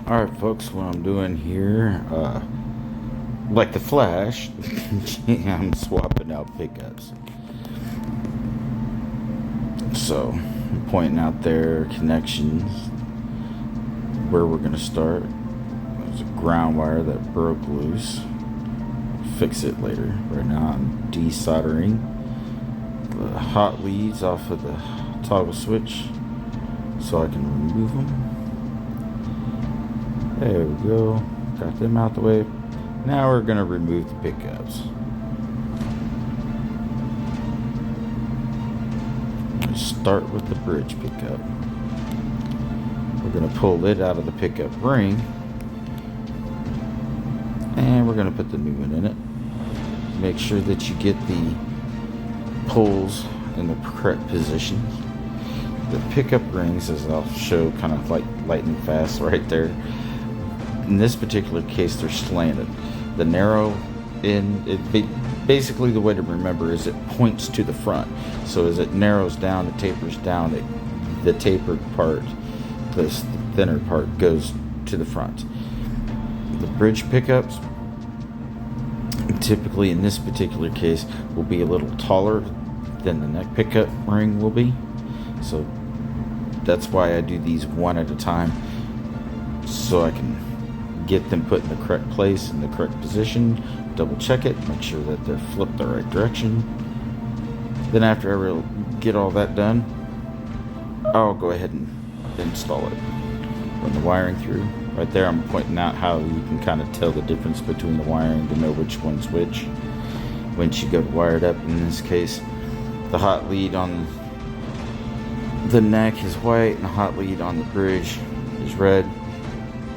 Alright folks, what I'm doing here, like the Flash, I'm swapping out pickups. So, I'm pointing out their connections, where we're going to start. There's a ground wire that broke loose. Fix it later. Right now I'm desoldering the hot leads off of the toggle switch so I can remove them. There we go. Got them out the way. Now we're going to remove the pickups. Start with the bridge pickup. We're going to pull it out of the pickup ring. And we're going to put the new one in it. Make sure that you get the poles in the correct positions. The pickup rings, as I'll show kind of like lightning fast right there. In this particular case, they're slanted. The narrow end, basically the way to remember is it points to the front. So as it narrows down, it tapers down. The tapered part, the thinner part, goes to the front. The bridge pickups, typically in this particular case, will be a little taller than the neck pickup ring will be. So that's why I do these one at a time, so I can get them put in the correct place, in the correct position, double check it, make sure that they're flipped the right direction. Then after I get all that done, I'll go ahead and install it. Run the wiring through. Right there I'm pointing out how you can kind of tell the difference between the wiring to know which one's which once you go to wire it up. In this case, the hot lead on the neck is white and the hot lead on the bridge is red,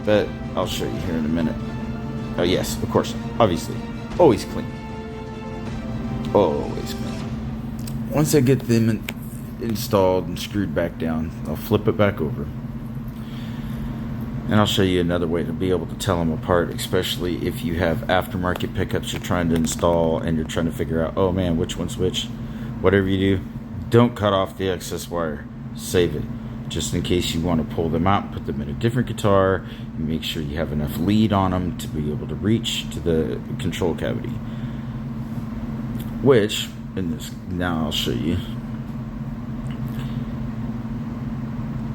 but I'll show you here in a minute. Oh yes, of course, obviously, always clean. Always clean. Once I get them installed and screwed back down, I'll flip it back over. And I'll show you another way to be able to tell them apart, especially if you have aftermarket pickups you're trying to install and you're trying to figure out, oh man, which one's which. Whatever you do, don't cut off the excess wire. Save it. Just in case you want to pull them out, put them in a different guitar, and make sure you have enough lead on them to be able to reach to the control cavity. Which, in this, now I'll show you.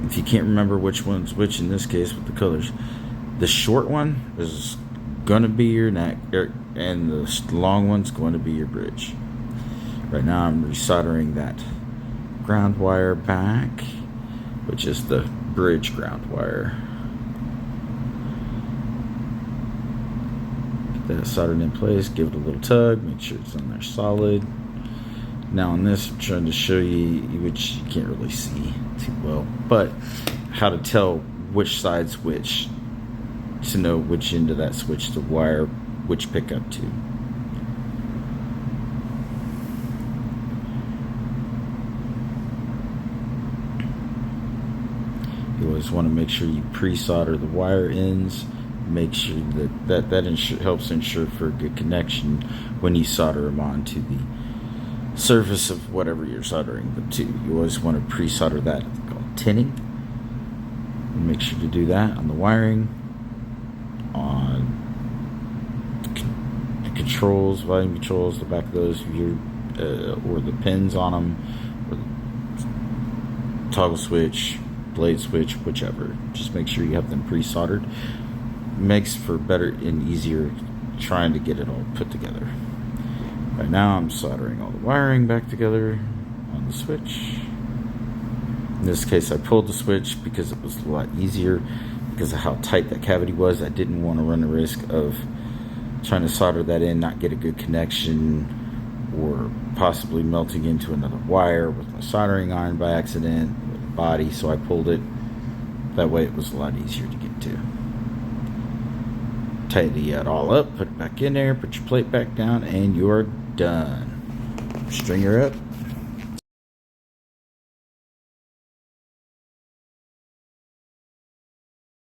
If you can't remember which one's which in this case with the colors, the short one is going to be your neck, and the long one's going to be your bridge. Right now I'm resoldering that ground wire back, which is the bridge ground wire. Get that soldered in place, give it a little tug, make sure it's on there solid. Now on this, I'm trying to show you, which you can't really see too well, but how to tell which side's which, to know which end of that switch to wire which pickup to. You always want to make sure you pre-solder the wire ends. Make sure that helps ensure for a good connection when you solder them onto the surface of whatever you're soldering them to. You always want to pre-solder that. It's called tinning. And make sure to do that on the wiring, on the controls, volume controls, the back of those, or the pins on them, or the toggle switch, blade switch, whichever. Just make sure you have them pre-soldered. Makes for better and easier trying to get it all put together. Right now I'm soldering all the wiring back together on the switch. In this case I pulled the switch because it was a lot easier because of how tight that cavity was. I didn't want to run the risk of trying to solder that in, not get a good connection, or possibly melting into another wire with my soldering iron by accident with the body, so I pulled it. That way it was a lot easier to get to. Tidy it all up, put it back in there, put your plate back down, and you're done. String her up,